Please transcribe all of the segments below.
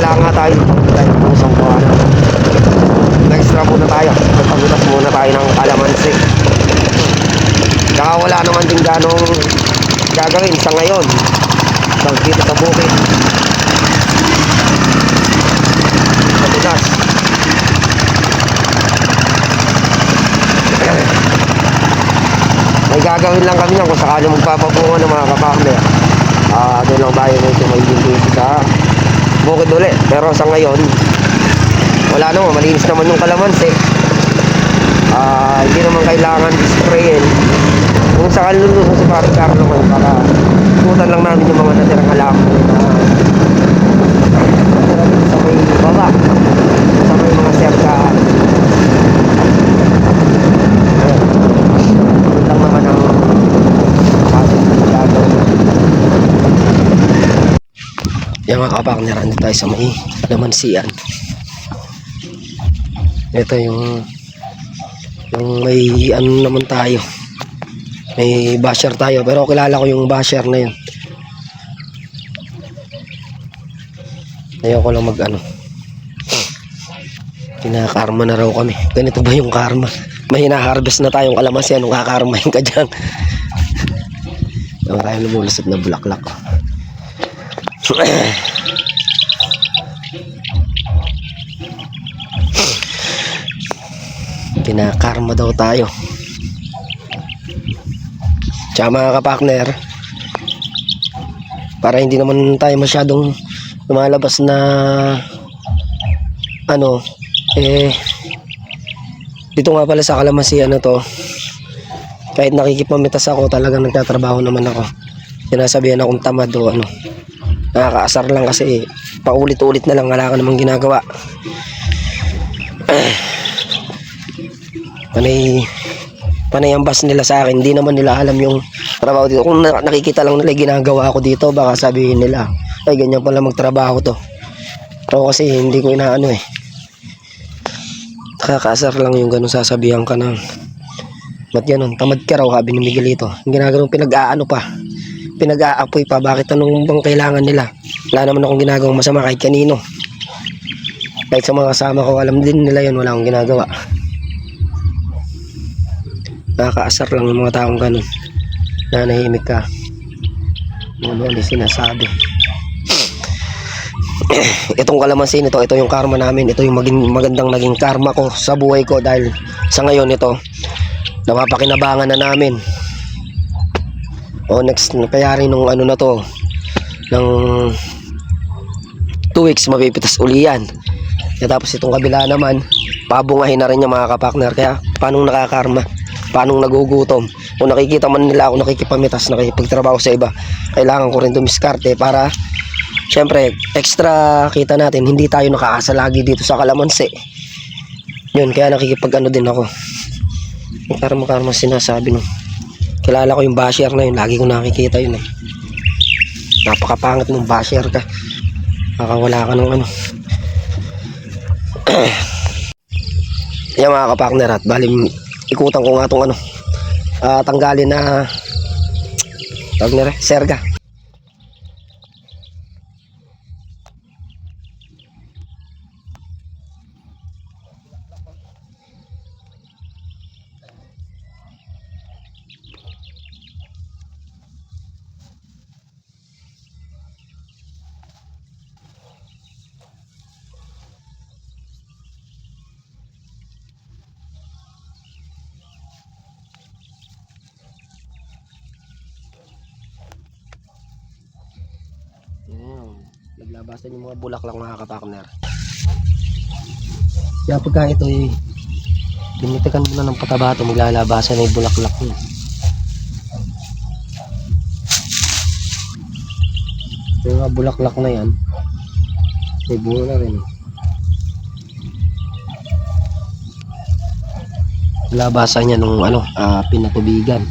wala nga tayo tayo ng isang buwan. Extra muna tayo, magpagutas muna tayo ng kalamansi. Saka wala naman din ganong gagawin sa ngayon dito sa bukid. Pagutas. May gagawin lang kami yan kung sakali magpapabunga ng mga kapakner. Doon lang tayo medyo may dito sa bukid ulit. Pero sa ngayon wala naman, malinis naman yung kalamansi. Hindi naman kailangan sprayin. Kung sakali luluso si Paring Carlo naman, para ikutan lang namin yung mga natirang halaman na natira dito sa may baba, sa may mga serka. Yun lang naman ang ating gagawin. Yung mga kapakner, andito tayo sa may lamansian. Ito yung may ano naman tayo, may basher tayo, pero kilala ko yung basher na yun. Ayoko lang mag ano, kinakarma na raw kami. Ganito ba yung karma? May hina-harvest na tayong kalamansi, anong kakarmahin ka dyan? Naman tayo lumulusot na bulaklak. Kinakarma daw tayo. Tsaka mga kapakner, para hindi naman tayo masyadong lumalabas na ano, dito nga pala sa kalamansi na to, kahit nakikipamitas ako, talagang nagtatrabaho naman ako. Sinasabihan akong tamad o ano, nakakaasar lang kasi paulit-ulit na lang, wala ka namang ginagawa. Panay ang bas nila sa akin, hindi naman nila alam yung trabaho dito. Kung nakikita lang nila ginagawa ako dito, baka sabihin nila, ay ganyan pala magtrabaho to. Pero kasi hindi ko inaano nakakaasar lang yung ganun, sasabihan ka ng ba't ganun, tamad ka raw, sabi ni Miguelito. Yung ginagawa pinag-aano pa, pinag-aapoy pa, bakit anong bang kailangan nila? Wala naman akong ginagawang masama kahit kanino. Kahit sa mga kasama ko, alam din nila yun, wala akong ginagawa. Nakakaasar lang yung mga taong ganun, nanahimik ka, ano sinasabi. Itong kalamansi nito, ito yung karma namin. Ito yung magandang naging karma ko sa buhay ko, dahil sa ngayon ito napapakinabangan na namin. Next, kaya rin nung ano na to, ng 2 weeks mapipitas uli yan. Tapos itong kabila naman, pabungahin na rin yung mga kapakner. Kaya paano nakakarma, paano nagugutom. Kung nakikita man nila ako nakikipamitas, nakikipagtrabaho sa iba, kailangan ko rin dumiskarte para syempre extra kita natin, hindi tayo nakaasa lagi dito sa kalamansi. Yun, kaya nakikipag ano din ako. Karma sinasabi no. Kilala ko yung basher na yun, lagi ko nakikita yun napakapangit ng basher ka, nakawala ka ng ano. Yan mga kapakner, at balim ikutan ko nga itong ano, tanggalin na serga. Naglabasan yung mga bulaklak mga kapakner. Kaya pagka ito binitikan mo na ng pataba ito, maglalabasan na yung bulaklak mo. Yung mga bulaklak na yan, may bunga na rin. Labasan niya nung ano, pinatubigan.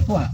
kuha.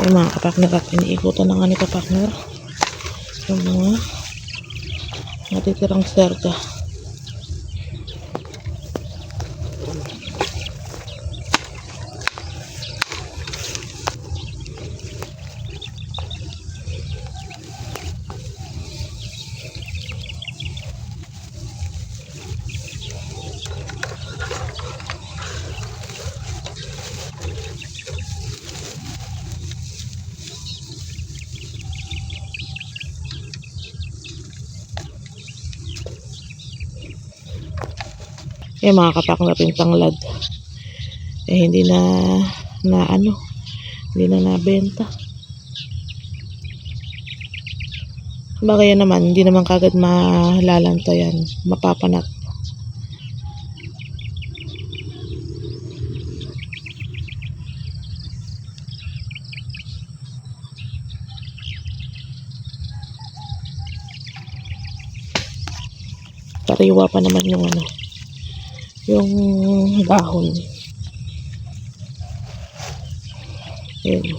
Ay mga kapakner, at iniikutan na nga ni kapakner yung mga natitirang serga. Eh mga kapakner, yung tanglad hindi hindi na nabenta. Bagay naman, hindi naman kagad malalanta yan, mapapanat. Sariwa pa naman yung yung dahon. Ayan.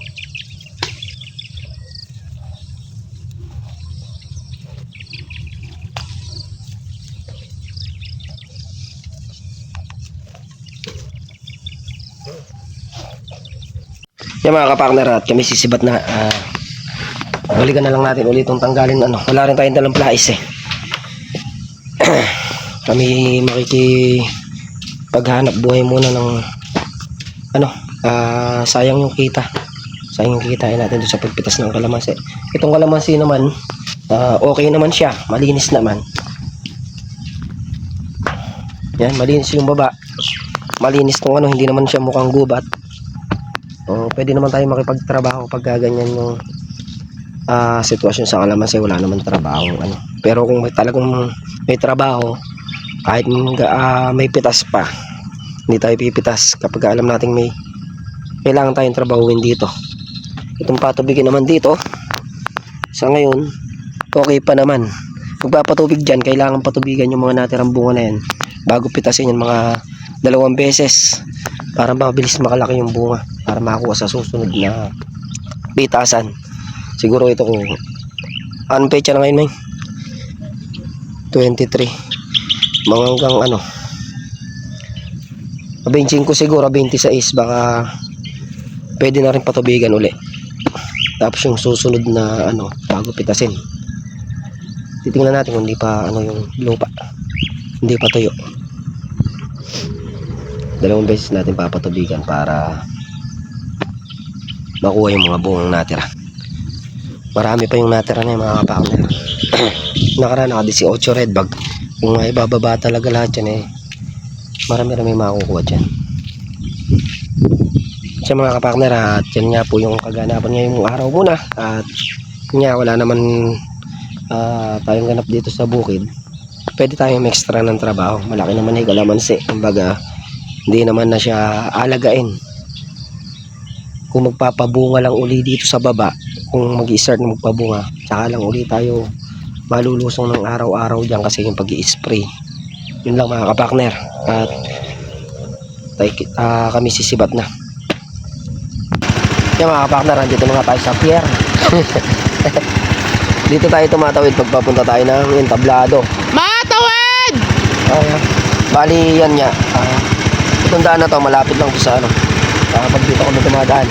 Yan mga kapakner, at kami sisibat na. Balikan na lang natin ulit itong tanggalin. Wala rin tayong dalang plais eh. Kami paghanap buhay muna ng sayang yung kita. Sayang yung kitain natin doon sa pagpitas ng kalamansi. Itong kalamansi naman, okay naman siya, malinis naman. Yan, malinis yung baba. Malinis tong hindi naman siya mukhang gubat. Pwede naman tayo makipagtrabaho pag ganyan yung sitwasyon sa kalamansi, wala naman trabaho Pero kung talagang may trabaho, kahit may pitas pa, hindi tayo pipitas kapag alam nating may kailangan tayong trabahuin dito. Itong patubigin naman dito sa ngayon, okay pa naman. Pagpapatubig dyan, kailangan patubigan yung mga natirang bunga na yan bago pitasin yung mga 2 beses para mabilis makalaki yung bunga, para makakuha sa susunod na pitasan. Siguro ito kung anong pecha na ngayon, may 23 mga hanggang 25 siguro, 26 baka pwede na rin patubigan uli. Tapos yung susunod na bago pitasin, titingnan natin kung hindi pa yung lupa hindi pa tuyo. 2 beses natin papatubigan para makuha yung mga bungang natira. Marami pa yung natira na yung mga kapakner. Nakaraan naka 18 red bag. Kung ibababa talaga lahat yan marami makukuha dyan. Siya mga kapakner, at yan nga po yung kaganapan ngayong araw muna. At nga wala naman tayong ganap dito sa bukid. pwede tayong extra ng trabaho. Malaki naman yung kalamansi. Kumbaga, hindi naman na siya alagain. Kung magpapabunga lang uli dito sa baba, kung mag-i-start na magpabunga, tsaka lang uli tayo malulusong ng araw-araw dyan kasi yung pag-i-spray. Yun lang mga kapakner. At kami sisibat na. Yan mga kapakner, dito na nga tayo sa pier. Dito tayo tumatawid pagpapunta tayo ng entablado. Matawid! Bali yan nga. Itong daan na to malapit lang to sa ano. Pag dito kami tumadaan.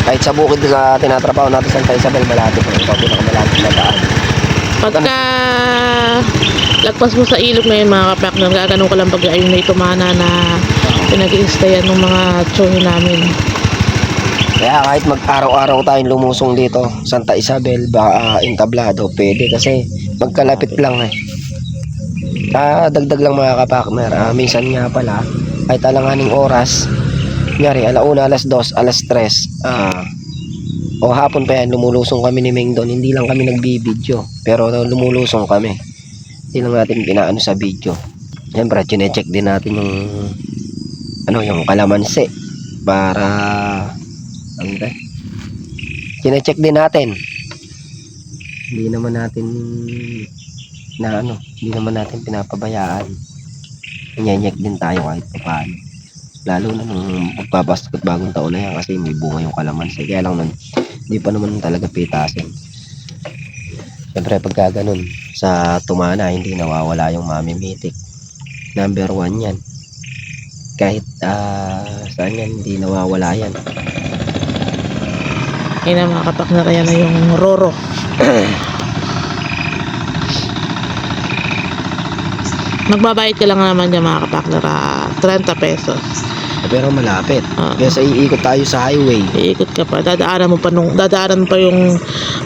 Kahit sa bukid na tinatrabaho natin sa Santa Isabel, malapit lang. Ito pinakamalapit na daan. Pagka lagpas mo sa ilog na yun mga kapakner, gaganon ka lang pag ayun na itumana na pinag-i-stayan ng mga tsuhin namin. Kaya kahit mag-araw-araw tayong lumusong dito, Santa Isabel, entablado, pwede kasi magkalapit lang eh. Dagdag lang mga kapakner, minsan nga pala, kahit alanganing oras, ngari, alauna, alas 2, alas 3, o hapon pa yan, lumulusong kami ni Meng doon, hindi lang kami nagbibideo, pero lumulusong kami. Hindi lang natin pinaano sa video. Siyempre, chinecheck din natin yung kalamansi para chinecheck din natin. Hindi naman natin pinapabayaan. Nyenyek din tayo kahit paano. Lalo na nung magpapaskot bagong taon na yan kasi may bunga yung kalamansi. Kaya lang hindi pa naman talaga pitasin. Siyempre pagka ganun sa tumana, hindi nawawala yung mamimitik. Number 1 yan. Kahit saan yan, hindi nawawala yan. Ayun na mga kapakner, yan na yung roro. Magbabayad ka lang naman dyan mga kapakner, 30 pesos. Pero malapit. Kaya sa iikot tayo sa highway. Iikot ka pa, dadaanan mo pa yung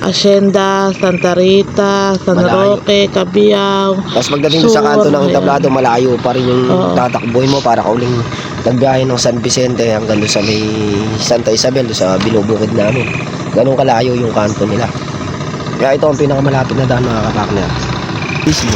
Hacienda, Santa Rita, San Malayo. Roque, Cabiao. Tapos pagdating sa kanto ng entablado, malayo pa rin yung tatakboy mo para ka uling nagbiyahe ng San Vicente hanggang doon sa may Santa Isabel, doon sa binubukid namin. Ganun kalayo yung kanto nila. Kaya ito ang pinakamalapit na daan mga kapakner. Mismo.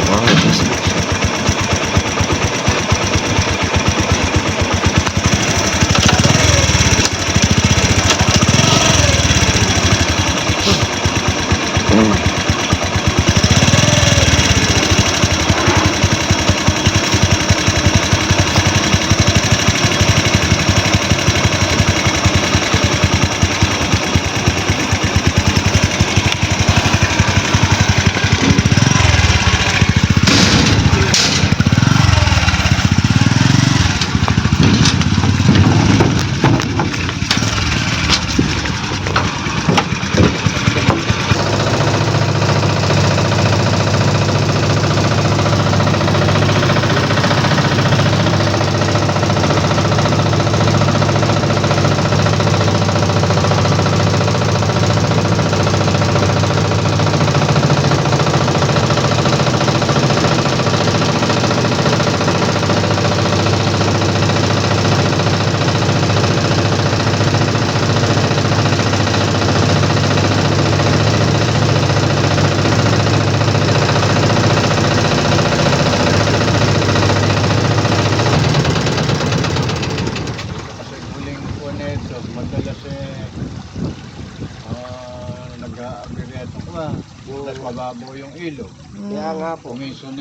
Mababaw yung ilog. Kaya nga po. Kuminsan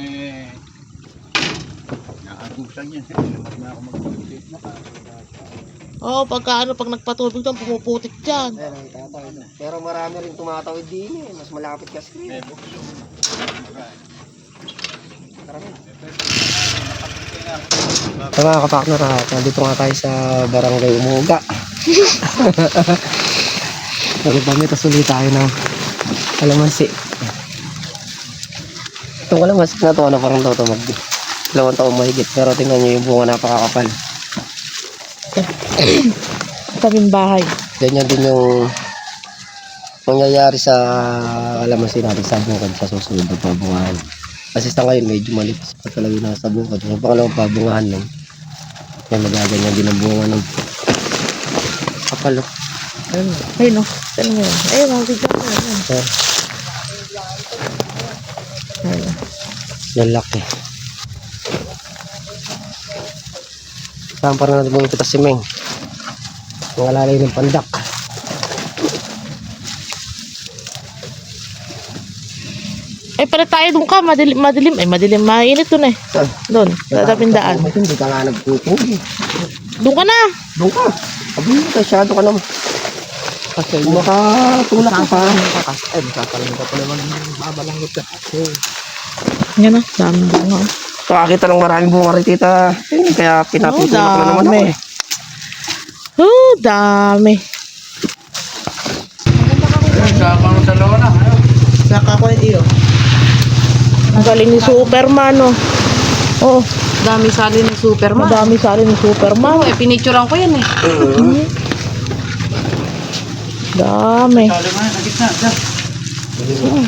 naagusan yan. Mas na ako mag-concentrate na ka. Pag nagpatubig doon, pumuputik dyan. Pero marami rin tumatawid din eh. Mas malapit kasi. Ito mga kapakner, nandito nga tayo sa Barangay Umuga. Nagpamitas ulit tayo ng kalamansi. Itong kalamansi na ito, parang daw ito dalawang taon mahigit. Pero tingnan nyo yung bunga, napakakapal. Tabing bahay. Ganyan din yung mangyayari sa kalamansi natin sa bukod sa susunod na pabungahan. Kasi sa ngayon medyo malipis pa talaga yung nasa bukod. Sa pangalawang pabungahan lang, yan magaganyan din ang bunga ng kapalo. Ayun o. Ayun o. Ayun o. Ayun. Yan laki. Saan pa rin natin pumipitas si Meng. Ang alalay ng pandak. Ay, pala tayo doon ka. Madilim. Ay, madilim. Mainit doon eh. Saan? Doon. Sa tapindaan. Hindi ka nga nagpupugi. Doon ka na. Doon ka. Sabi mo, kasyado ka naman. Kasi Makatulak ka pa. Masasalamin ka pa naman. Mabalangot ka. Yan na. Dami bunga. Kakakita ng maraming bunga rin, tita. Kaya pinapitulak na naman ako eh. Dami. Sama mo sa lona. Saka ko iyo. Ang galing ni Superman, oh. Oh, Dami sali ng Superman. madami sa alin ni Superman. Oo, pinicturean ko yan eh. Dami. Sali mo yan, sa gitna. Diyan.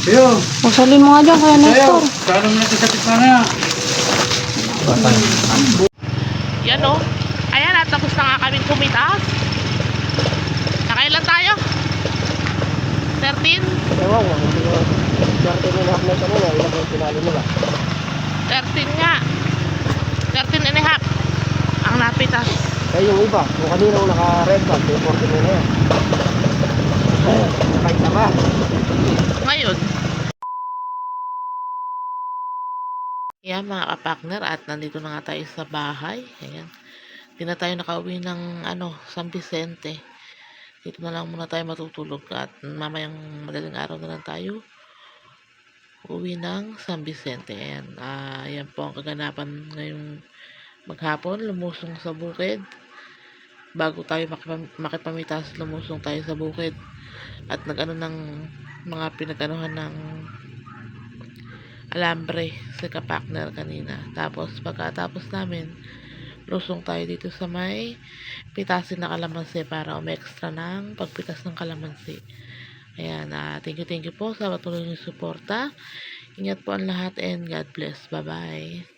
Sayo. Masalin mo nga dyan, Kuya Sayo. Nestor. Sali mo natin sa gitna na yan. Yan, oh. Ayan, at tapos na nga kaming kumitas. Nakailan tayo? 13? Ewan ko. Swerte nila ako na ito nila. Ilang yung pinalo nila. 13 nga. 13 and a half. Ang napitas. Eh yung iba. Kung kanina yung naka-red band. Yung 14 na yan. Nakaisa ba? Ngayon. Yan mga kapartner, at nandito na nga tayo sa bahay. Ayan. Hindi na tayo nakauwi ng San Vicente. Dito na lang muna tayo matutulog at mamayang madaling araw na lang tayo uwi ng San Vicente. Ayan. Ayan po ang kaganapan ngayong maghapon. Lumusong sa bukid. Bago tayo makipamitas, lumusong tayo sa bukid. At nag-ano ng mga pinag-anuhan ng alambre sa kapartner kanina. Tapos pagkatapos namin, lusong tayo dito sa may pitasin na kalamansi para umextra ng pagpitas ng kalamansi. Ayan, thank you po sa patuloy niyong suporta. Ingat po ang lahat and God bless. Bye-bye.